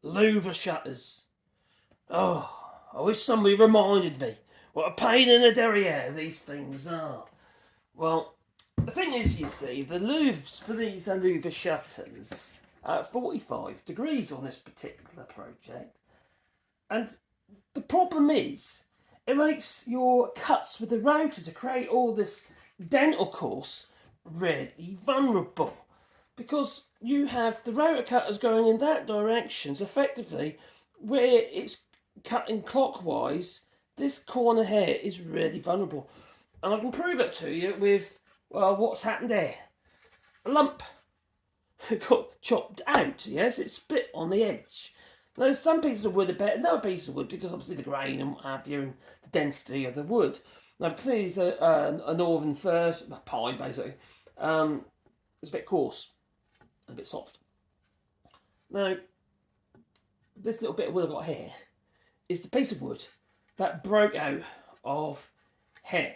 louver shutters. Oh, I wish somebody reminded me what a pain in the derriere these things are. Well, the thing is, you see, the louvres for these are louver shutters at 45 degrees on this particular project. And the problem is, it makes your cuts with the router to create all this dental course really vulnerable. Because you have the router cutters going in that direction, so effectively, where it's cutting clockwise, this corner here is really vulnerable. And I can prove it to you with, well, what's happened there. A lump got chopped out, yes, it's split on the edge. Now, some pieces of wood are better than other pieces of wood because obviously the grain and what have you and the density of the wood. Now, because it's a northern fir, pine basically, it's a bit coarse and a bit soft. Now, this little bit of wood I've got here is the piece of wood that broke out of hair.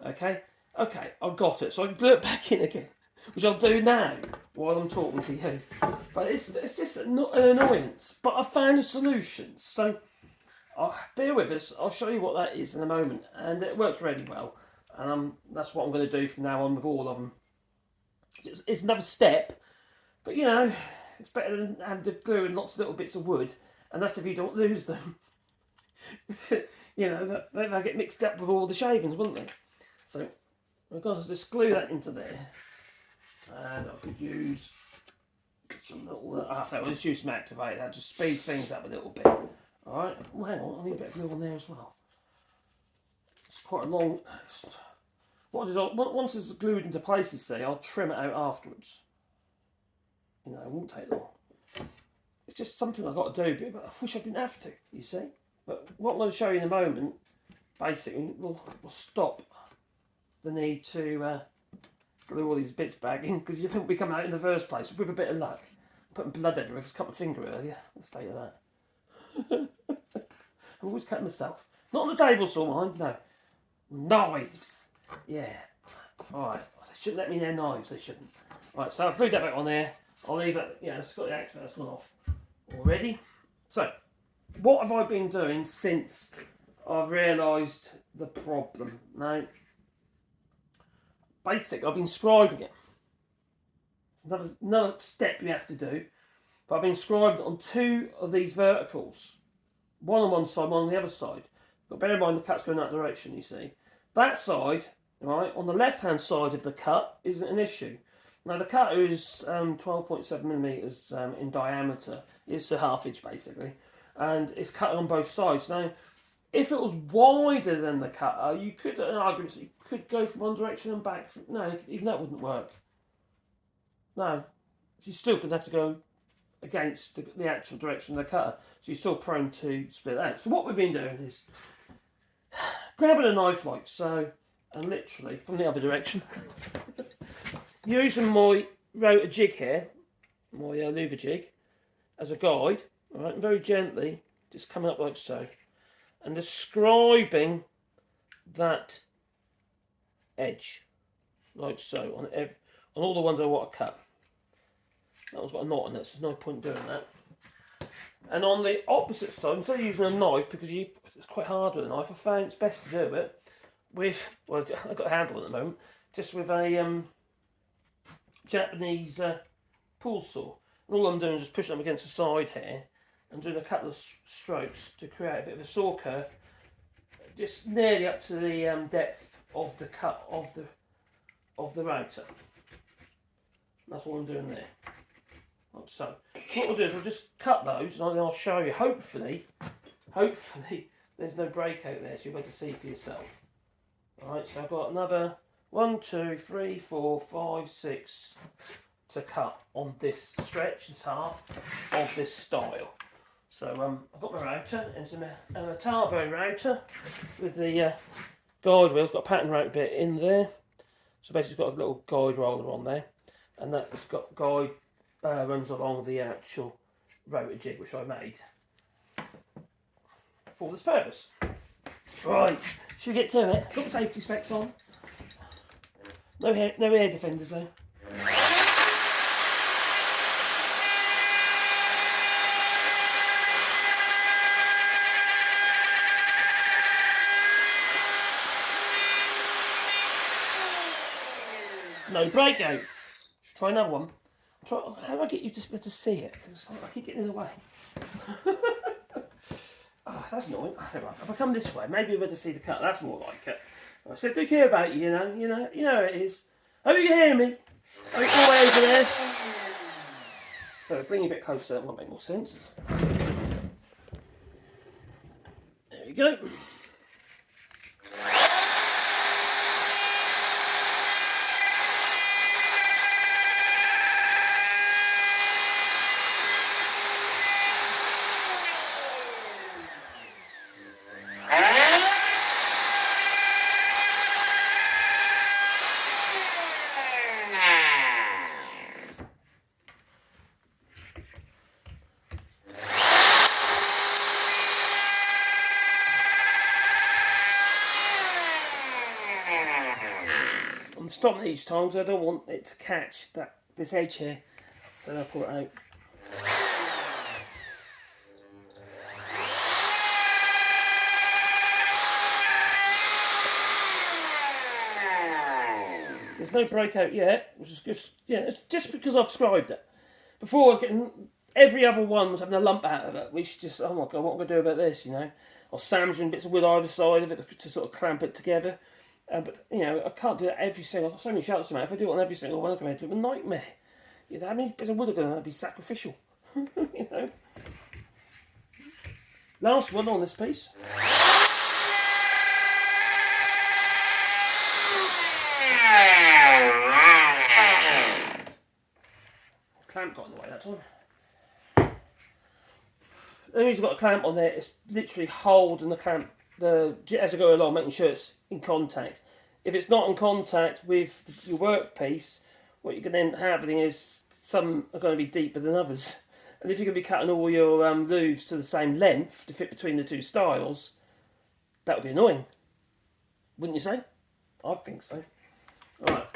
Okay, I've got it, so I can glue it back in again, which I'll do now while I'm talking to you. But it's just an annoyance. But I found a solution, so bear with us. I'll show you what that is in a moment, and it works really well. And that's what I'm going to do from now on with all of them. It's another step, but you know, it's better than having to glue in lots of little bits of wood, and that's if you don't lose them. You know, they'll get mixed up with all the shavings, wouldn't they? So I've got to just glue that into there, and I could use some little. I'll just use some activate. That just speed things up a little bit. All right. Well, hang on. I need a bit of glue on there as well. It's quite a long. What is once it's glued into place, you see, I'll trim it out afterwards. You know, it won't take long. It's just something I've got to do, but I wish I didn't have to. You see. But what I'm going to show you in a moment, basically, will stop the need to glue all these bits back in, because you think we come out in the first place with a bit of luck. Putting blood everywhere because I cut my finger earlier. Let's stay with that. I've always cut myself. Not on the table saw, mind, no. Knives. Yeah. Alright. They shouldn't let me near knives, they shouldn't. Right, so I've glued that back on there. I'll leave it, yeah, it's got the activator that's gone off already. So, what have I been doing since I've realised the problem? Now, basically, I've been scribing it. Another step you have to do, but I've been scribing on two of these verticals. One on one side, one on the other side. But bear in mind the cut's going that direction, you see. That side, right, on the left-hand side of the cut isn't an issue. Now, the cutter is 12.7 millimetres in diameter. It's a half inch, basically. And it's cut on both sides. Now, if it was wider than the cutter, you could, an argument, so you could go from one direction and back. No, even that wouldn't work. No, you're still going to have to go against the actual direction of the cutter. So you're still prone to split out. So what we've been doing is grabbing a knife like so, and literally from the other direction, using my router jig here, my louver jig, as a guide. All right, and very gently, just coming up like so, and describing that edge, like so, on all the ones I want to cut. That one's got a knot in it, so there's no point doing that. And on the opposite side, instead of using a knife, because it's quite hard with a knife, I found it's best to do it with, well, I've got a handle at the moment, just with a Japanese pool saw. And all I'm doing is just pushing them against the side here, and doing a couple of strokes to create a bit of a saw curve, just nearly up to the depth of the cut of the router. That's what I'm doing there. Like so. What we'll do is we'll just cut those, and I'll show you. Hopefully, there's no breakout there, so you'll be able to see for yourself. All right. So I've got another 1, 2, 3, 4, 5, 6 to cut on this stretch. It's half of this style. So I've got my router, and it's a Tarbone router with the guide wheels. Got a pattern router bit in there, so basically it's got a little guide roller on there, and that's got guide runs along the actual router jig which I made for this purpose. Right, should we get to it? Got the safety specs on. No air defenders though. no breakout. Let's try another one. How do I get you to be able to see it? Because I keep getting in the way. Oh, that's annoying. If I come this way, maybe we'll be able to see the cut. That's more like it. I said, do care about you, you know how it is. Hope you can hear me. All the way over there. So bring you a bit closer, that might make more sense. There we go. I'm stopping each time because I don't want it to catch this edge here. So then I'll pull it out. There's no breakout yet, which is good. Yeah, it's just because I've scribed it. Before I was getting every other one was having a lump out of it. We should just, oh my god, what am I going to do about this? Or sandwiching bits of wood either side of it to sort of clamp it together. But I can't do that every single. I've got so many shutters to make. If I do it on every single one, I'm going to do a nightmare. How many bits of wood are going to be sacrificial? Last one on this piece. Clamp got in the way that time. The only reason you've got a clamp on there is literally holding the clamp as I go along, making sure it's in contact. If it's not in contact with your workpiece, what you're going to have is some are going to be deeper than others. And if you're going to be cutting all your looves to the same length to fit between the two styles, that would be annoying. Wouldn't you say? I think so. Alright.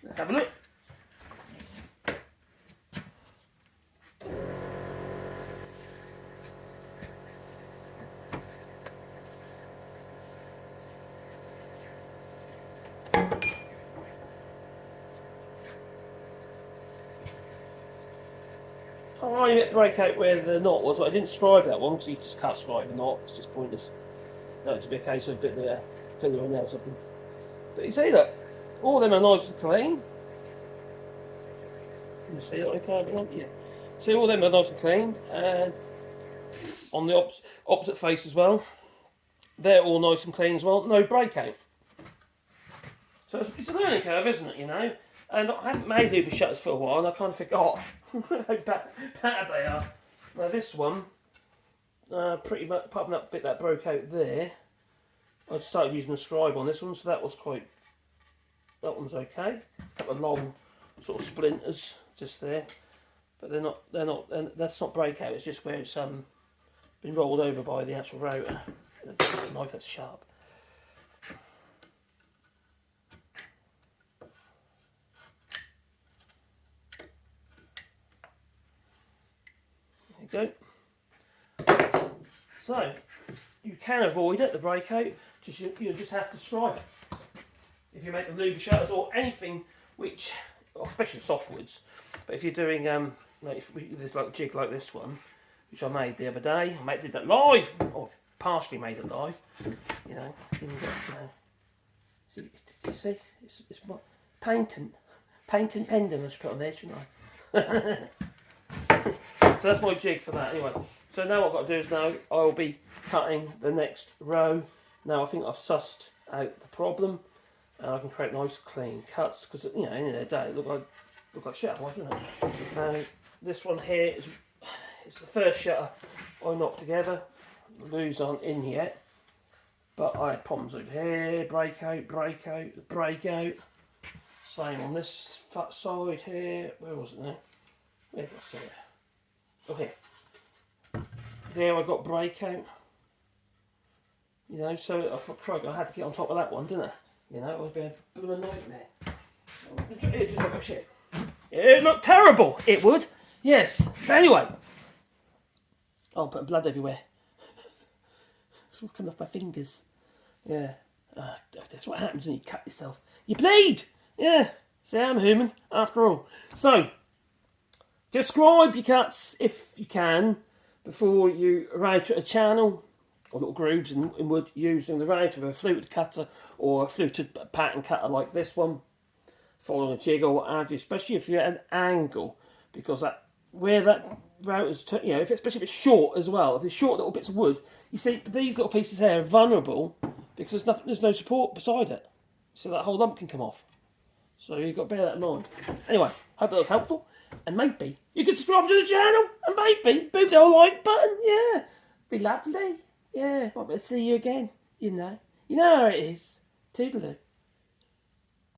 Let's have a look. Oh, you break out where the knot was. Well, I didn't scribe that one because you just can't scribe a knot. It's just pointless. No, it'd be a case of a bit of filler on there or something. But you see that all of them are nice and clean. Can you see that? I can't. Yeah. See, all of them are nice and clean, and on the opposite face as well, they're all nice and clean as well. No breakout. So it's a learning curve, isn't it? And I haven't made Uber shutters for a while, and I kind of forgot how bad they are. Now this one, pretty much, apart from that bit that broke out there, I started using a scribe on this one, so that one's okay. A couple of long sort of splinters just there, but that's not breakout. It's just where it's been rolled over by the actual router. The knife that's sharp. There you go. So you can avoid it, the breakout. You just have to strive. If you make the louver shutters or anything which, especially softwoods, but if you're doing there's like a jig like this one, which I made the other day. I did that live, or partially made it live. See, it's what patent pendant I should put on there, shouldn't I? So that's my jig for that anyway. So now what I've got to do is now I'll be cutting the next row. Now I think I've sussed out the problem, and I can create nice clean cuts because at the end of the day it look like shit otherwise, doesn't it? Now this one here it's the first shutter I knocked together. The loops aren't in yet, but I had problems over here. Breakout. Same on this side here. Where was it now? Where did I see it? Oh, here. There I got breakout. So I had to get on top of that one, didn't I? It was a bit of a nightmare. It just looked like shit. It looked terrible. It would. Yes. So anyway. Oh, I'm putting blood everywhere. It's all coming off my fingers. Yeah. That's what happens when you cut yourself. You bleed! Yeah, see, I'm human, after all. So, describe your cuts, if you can, before you router a channel, or little grooves in wood using the router of a fluted cutter, or a fluted pattern cutter like this one, following a jig or what have you, especially if you're at an angle, because that where that router's, especially if it's short as well, if there's short little bits of wood, you see these little pieces here are vulnerable because there's no support beside it, so that whole lump can come off. So you've got to bear that in mind. Anyway, hope that was helpful, and maybe you can subscribe to the channel, and maybe boop the old like button. Yeah, be lovely. Yeah, might be able to see you again. You know how it is. Toodaloo.